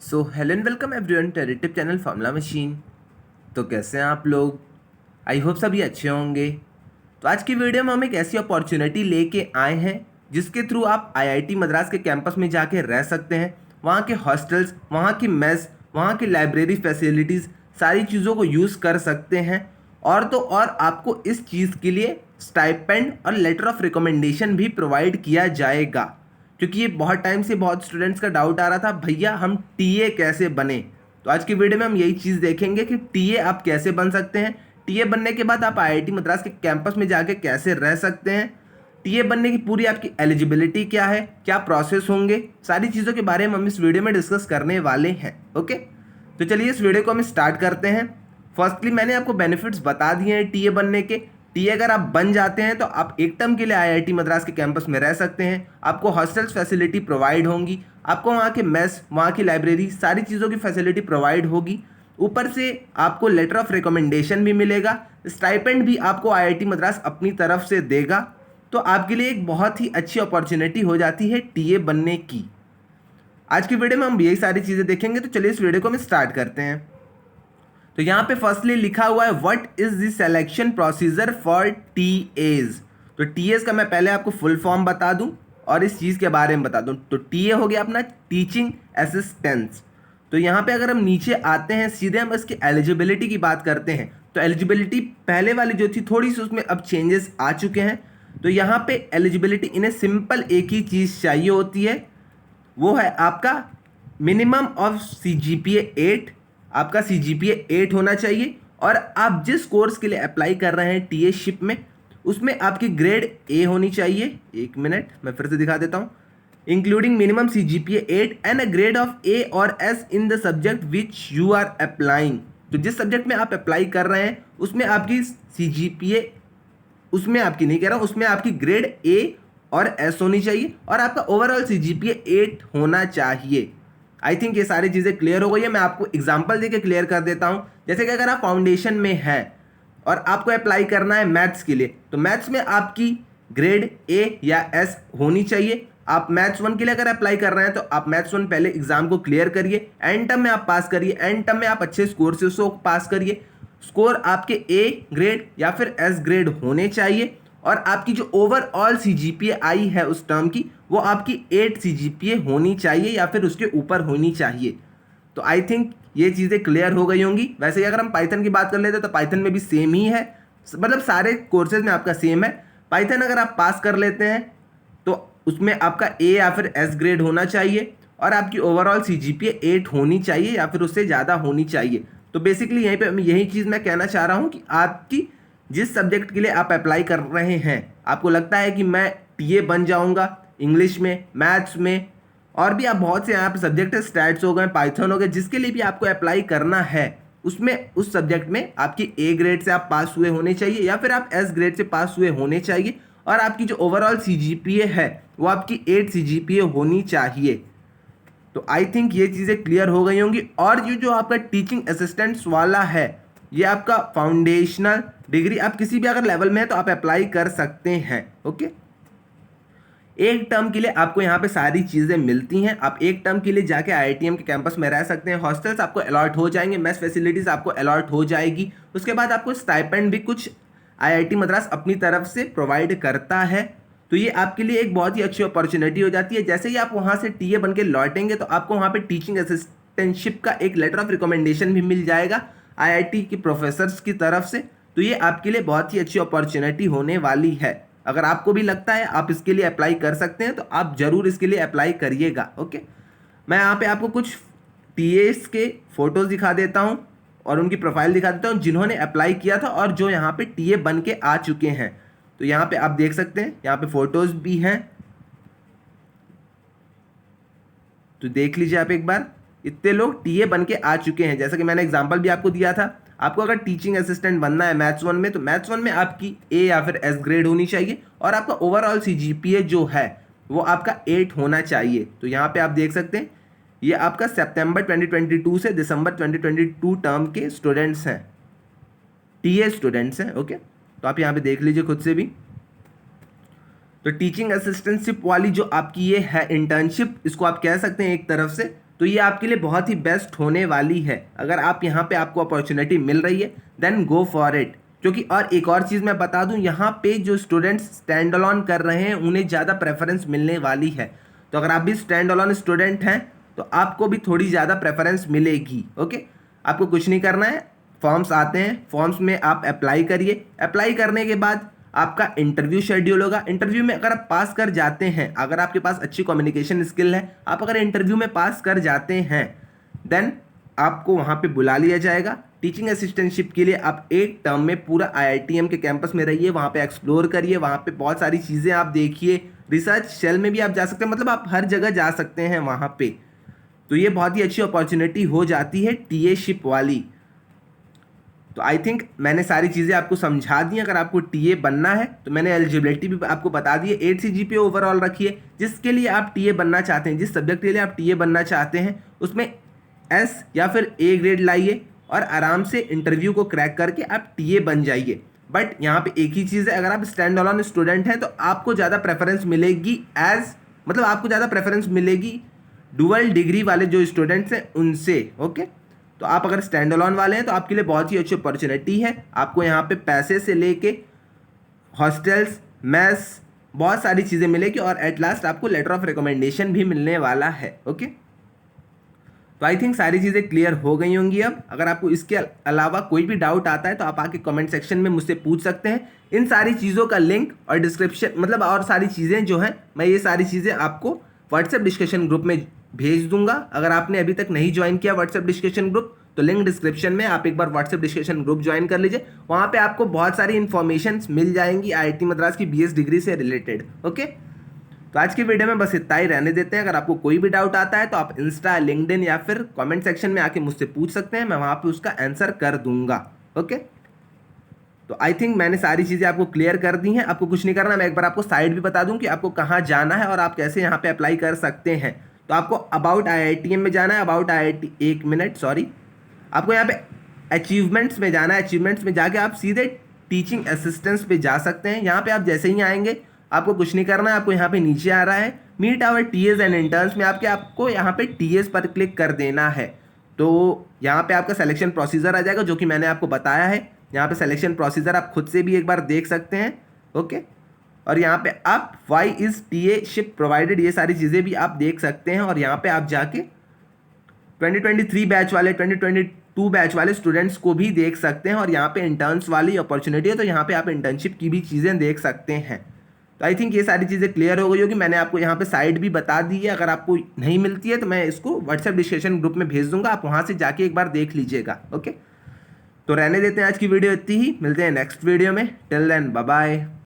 So hello and welcome everyone to YouTube channel formula machine. तो कैसे हैं आप लोग? आई होप सभी अच्छे होंगे। तो आज की वीडियो में हम एक ऐसी अपॉर्चुनिटी लेके आए हैं जिसके थ्रू आप आईआईटी मद्रास के कैंपस में जाके रह सकते हैं। वहाँ के हॉस्टल्स, वहाँ की मेस, वहाँ की लाइब्रेरी फैसिलिटीज़, सारी चीज़ों को यूज़ कर सकते हैं। और तो और आपको इस चीज़ के लिए स्टाइपेंड और लेटर ऑफ रिकमेंडेशन भी प्रोवाइड किया जाएगा, क्योंकि ये बहुत टाइम से बहुत स्टूडेंट्स का डाउट आ रहा था, भैया हम टीए कैसे बने। तो आज की वीडियो में हम यही चीज़ देखेंगे कि टीए आप कैसे बन सकते हैं, टीए बनने के बाद आप आईआईटी मद्रास के कैंपस में जाके कैसे रह सकते हैं, टीए बनने की पूरी आपकी एलिजिबिलिटी क्या है, क्या प्रोसेस होंगे, सारी चीज़ों के बारे में हम इस वीडियो में डिस्कस करने वाले हैं। ओके, तो चलिए इस वीडियो को हम स्टार्ट करते हैं। फर्स्टली मैंने आपको बेनिफिट्स बता दिए हैं टीए बनने के। टीए अगर आप बन जाते हैं तो आप एक टर्म के लिए आईआईटी मद्रास के कैंपस में रह सकते हैं। आपको हॉस्टल्स फैसिलिटी प्रोवाइड होंगी, आपको वहाँ के मेस, वहाँ की लाइब्रेरी, सारी चीज़ों की फैसिलिटी प्रोवाइड होगी। ऊपर से आपको लेटर ऑफ रिकमेंडेशन भी मिलेगा, स्टाइपेंड भी आपको आईआईटी मद्रास अपनी तरफ से देगा। तो आपके लिए एक बहुत ही अच्छी अपॉर्चुनिटी हो जाती है टीए बनने की। आज की वीडियो में हम यही सारी चीज़ें देखेंगे, तो चलिए इस वीडियो को हम स्टार्ट करते हैं। तो यहाँ पे फर्स्टली लिखा हुआ है what is the selection procedure for TAs. तो टीएज का मैं पहले आपको फुल फॉर्म बता दूं और इस चीज़ के बारे में बता दूं। तो टीए हो गया अपना टीचिंग असिस्टेंस। तो यहाँ पे अगर हम नीचे आते हैं, सीधे हम इसकी एलिजिबिलिटी की बात करते हैं। तो एलिजिबिलिटी पहले वाली जो थी थोड़ी सी, उसमें अब चेंजेस आ चुके हैं। तो यहाँ पे एलिजिबिलिटी इन्हें सिंपल एक ही चीज़ चाहिए होती है, वो है आपका मिनिमम ऑफ CGPA 8। आपका CGPA 8 होना चाहिए और आप जिस कोर्स के लिए अप्लाई कर रहे हैं टीए शिप में, उसमें आपकी ग्रेड ए होनी चाहिए। एक मिनट मैं फिर से दिखा देता हूँ। Including minimum CGPA 8 and a grade of A और S in the subject which you are applying. तो जिस सब्जेक्ट में आप अप्लाई कर रहे हैं उसमें आपकी CGPA, उसमें आपकी नहीं कह रहा हूँ, उसमें आपकी ग्रेड ए और एस होनी चाहिए और आपका ओवरऑल CGPA 8 होना चाहिए। आई थिंक ये सारी चीज़ें क्लियर हो गई है। मैं आपको एग्जांपल देके क्लियर कर देता हूँ। जैसे कि अगर आप फाउंडेशन में हैं और आपको अप्लाई करना है मैथ्स के लिए, तो मैथ्स में आपकी ग्रेड ए या एस होनी चाहिए। आप मैथ्स 1 के लिए अगर अप्लाई कर रहे हैं तो आप मैथ्स 1 पहले एग्जाम को क्लियर करिए, एंड टर्म में आप पास करिए, एंड टर्म में आप अच्छे स्कोर से उसको पास करिए। स्कोर आपके ए ग्रेड या फिर एस ग्रेड होने चाहिए और आपकी जो ओवरऑल CGPA आई है उस टर्म की, वो आपकी 8 CGPA होनी चाहिए या फिर उसके ऊपर होनी चाहिए। तो आई थिंक ये चीज़ें क्लियर हो गई होंगी। वैसे ही अगर हम पाइथन की बात कर लेते हैं तो पाइथन में भी सेम ही है, मतलब सारे कोर्सेज में आपका सेम है। पाइथन अगर आप पास कर लेते हैं तो उसमें आपका ए या फिर एस ग्रेड होना चाहिए और आपकी ओवरऑल CGPA 8 होनी चाहिए या फिर उससे ज़्यादा होनी चाहिए। तो बेसिकली यहीं पे यही चीज़ मैं कहना चाह रहा हूँ कि आपकी जिस सब्जेक्ट के लिए आप अप्लाई कर रहे हैं, आपको लगता है कि मैं टीए बन जाऊंगा इंग्लिश में, मैथ्स में, और भी आप बहुत से यहाँ पे सब्जेक्ट है, स्टैट्स हो गए, पाइथन हो गए, जिसके लिए भी आपको अप्लाई करना है उसमें उस सब्जेक्ट में आपकी ए ग्रेड से आप पास हुए होने चाहिए या फिर आप एस ग्रेड से पास हुए होने चाहिए और आपकी जो ओवरऑल CGPA है वो आपकी 8 CGPA होनी चाहिए। तो आई थिंक ये चीज़ें क्लियर हो गई होंगी। और ये जो आपका टीचिंग असिस्टेंट्स वाला है, ये आपका फाउंडेशनल डिग्री, आप किसी भी अगर लेवल में है तो आप अप्लाई कर सकते हैं। ओके, एक टर्म के लिए आपको यहाँ पे सारी चीज़ें मिलती हैं। आप एक टर्म के लिए जाके IITM के कैंपस में रह सकते हैं। हॉस्टल्स आपको अलॉट हो जाएंगे, मेस फैसिलिटीज़ आपको अलॉट हो जाएगी। उसके बाद आपको स्टाइपेंड भी कुछ IIT मद्रास अपनी तरफ से प्रोवाइड करता है। तो ये आपके लिए एक बहुत ही अच्छी अपॉर्चुनिटी हो जाती है। जैसे ही आप वहाँ से टीए बन के लौटेंगे तो आपको वहाँ पे टीचिंग असिस्टेंटशिप का एक लेटर ऑफ रिकमेंडेशन भी मिल जाएगा IIT के प्रोफेसर्स की तरफ से। तो ये आपके लिए बहुत ही अच्छी अपॉर्चुनिटी होने वाली है। अगर आपको भी लगता है आप इसके लिए अप्लाई कर सकते हैं तो आप ज़रूर इसके लिए अप्लाई करिएगा। ओके, मैं यहाँ पे आपको कुछ टीएस के फोटोज़ दिखा देता हूँ और उनकी प्रोफाइल दिखा देता हूँ जिन्होंने अप्लाई किया था और जो यहाँ पे टीए बन के आ चुके हैं। तो यहाँ पे आप देख सकते हैं, यहाँ पे फोटोज़ भी हैं, तो देख लीजिए आप एक बार। इतने लोग टीए बन के आ चुके हैं। जैसा कि मैंने एग्जाम्पल भी आपको दिया था, आपको अगर टीचिंग असिस्टेंट बनना है मैथ्स 1 में, तो मैथ्स 1 में आपकी ए या फिर एस ग्रेड होनी चाहिए और आपका ओवरऑल CGPA जो है वो आपका 8 होना चाहिए। तो यहाँ पे आप देख सकते हैं, ये आपका सितंबर 2022 से दिसंबर 2022 टर्म के स्टूडेंट्स हैं, टीए स्टूडेंट्स हैं। ओके, तो आप यहाँ पे देख लीजिए खुद से भी। तो टीचिंग असिस्टेंटशिप वाली जो आपकी ये है इंटर्नशिप, इसको आप कह सकते हैं एक तरफ से, तो ये आपके लिए बहुत ही बेस्ट होने वाली है। अगर आप यहाँ पे आपको अपॉर्चुनिटी मिल रही है देन गो फॉर इट। क्योंकि और एक और चीज़ मैं बता दूं, यहाँ पे जो स्टूडेंट्स स्टैंड अलोन कर रहे हैं उन्हें ज़्यादा प्रेफरेंस मिलने वाली है। तो अगर आप भी स्टैंड अलोन स्टूडेंट हैं तो आपको भी थोड़ी ज़्यादा प्रेफरेंस मिलेगी। ओके, आपको कुछ नहीं करना है, फॉर्म्स आते हैं, फॉर्म्स में आप अप्लाई करिए। अप्लाई करने के बाद आपका इंटरव्यू शेड्यूल होगा। इंटरव्यू में अगर आप पास कर जाते हैं, अगर आपके पास अच्छी कम्युनिकेशन स्किल है, आप अगर इंटरव्यू में पास कर जाते हैं देन आपको वहाँ पे बुला लिया जाएगा टीचिंग असिस्टेंटशिप के लिए। आप एक टर्म में पूरा IITM के कैंपस में रहिए, वहाँ पे एक्सप्लोर करिए, वहाँ पे बहुत सारी चीज़ें आप देखिए। रिसर्च सेल में भी आप जा सकते हैं, मतलब आप हर जगह जा सकते हैं वहाँ पे। तो ये बहुत ही अच्छी अपॉर्चुनिटी हो जाती है TA शिप वाली। तो आई थिंक मैंने सारी चीज़ें आपको समझा दी। अगर आपको TA बनना है तो मैंने एलिजिबिलिटी भी आपको बता दी है। 8 CGPA ओवरऑल रखिए। जिसके लिए आप TA बनना चाहते हैं, जिस सब्जेक्ट के लिए आप TA बनना चाहते हैं, उसमें S या फिर A ग्रेड लाइए और आराम से इंटरव्यू को क्रैक करके आप TA बन जाइए। बट यहाँ पे एक ही चीज़ है, अगर आप स्टैंड अलोन स्टूडेंट हैं तो आपको ज़्यादा प्रेफरेंस मिलेगी मतलब आपको ज़्यादा प्रेफरेंस मिलेगी डुअल डिग्री वाले जो स्टूडेंट्स हैं उनसे। ओके, तो आप अगर स्टैंड अलोन वाले हैं तो आपके लिए बहुत ही अच्छी अपॉर्चुनिटी है। आपको यहाँ पे पैसे से लेके हॉस्टल्स, मेस, बहुत सारी चीज़ें मिलेगी और एट लास्ट आपको लेटर ऑफ रिकमेंडेशन भी मिलने वाला है। ओके, तो आई थिंक सारी चीज़ें क्लियर हो गई होंगी। अब अगर आपको इसके अलावा कोई भी डाउट आता है तो आप आके कमेंट सेक्शन में मुझसे पूछ सकते हैं। इन सारी चीज़ों का लिंक और डिस्क्रिप्शन, मतलब और सारी चीज़ें जो हैं, मैं ये सारी चीज़ें आपको व्हाट्सएप डिस्कशन ग्रुप में भेज दूंगा। अगर आपने अभी तक नहीं ज्वाइन किया व्हाट्सएप डिस्कशन ग्रुप तो लिंक डिस्क्रिप्शन में, आप एक बार व्हाट्सएप डिस्कशन ग्रुप ज्वाइन कर लीजिए। वहाँ पे आपको बहुत सारी इन्फॉर्मेशन मिल जाएंगी IIT मद्रास की BS डिग्री से रिलेटेड। ओके, तो आज की वीडियो में बस इतना ही रहने देते हैं। अगर आपको कोई भी डाउट आता है तो आप इंस्टा, लिंक्डइन या फिर कमेंट सेक्शन में आके मुझसे पूछ सकते हैं, मैं वहाँ पे उसका आंसर कर दूंगा। ओके, तो आई थिंक मैंने सारी चीज़ें आपको क्लियर कर दी हैं। आपको कुछ नहीं करना, मैं एक बार आपको साइट भी बता दूं कि आपको कहाँ जाना है और आप कैसे यहाँ पे अप्लाई कर सकते हैं। तो आपको अबाउट IITM में जाना है। अबाउट IIT, एक मिनट सॉरी, आपको यहाँ पे अचीवमेंट्स में जाना है। अचीवमेंट्स में जाके आप सीधे टीचिंग असिस्टेंट्स पे जा सकते हैं। यहाँ पे आप जैसे ही आएंगे आपको कुछ नहीं करना है, आपको यहाँ पे नीचे आ रहा है meet our TAs and interns में आपको यहाँ पे TAs पर क्लिक कर देना है। तो यहाँ पे आपका सिलेक्शन प्रोसीजर आ जाएगा जो कि मैंने आपको बताया है। यहाँ पे सिलेक्शन प्रोसीजर आप खुद से भी एक बार देख सकते हैं। ओके, और यहाँ पे आप why is TA ship provided, ये सारी चीज़ें भी आप देख सकते हैं। और यहाँ पे आप जाके 2023 बैच वाले, 2022 बैच वाले स्टूडेंट्स को भी देख सकते हैं। और यहाँ पे इंटर्न्स वाली अपॉर्चुनिटी है तो यहाँ पे आप इंटर्नशिप की भी चीज़ें देख सकते हैं। तो आई थिंक ये सारी चीज़ें क्लियर हो गई होगी। मैंने आपको यहाँ पे साइट भी बता दी है। अगर आपको नहीं मिलती है तो मैं इसको व्हाट्सएप डिस्कशन ग्रुप में भेज दूंगा, आप वहाँ से जाके एक बार देख लीजिएगा। ओके, तो रहने देते हैं आज की वीडियो इतनी ही। मिलते हैं नेक्स्ट वीडियो में। Till then bye bye.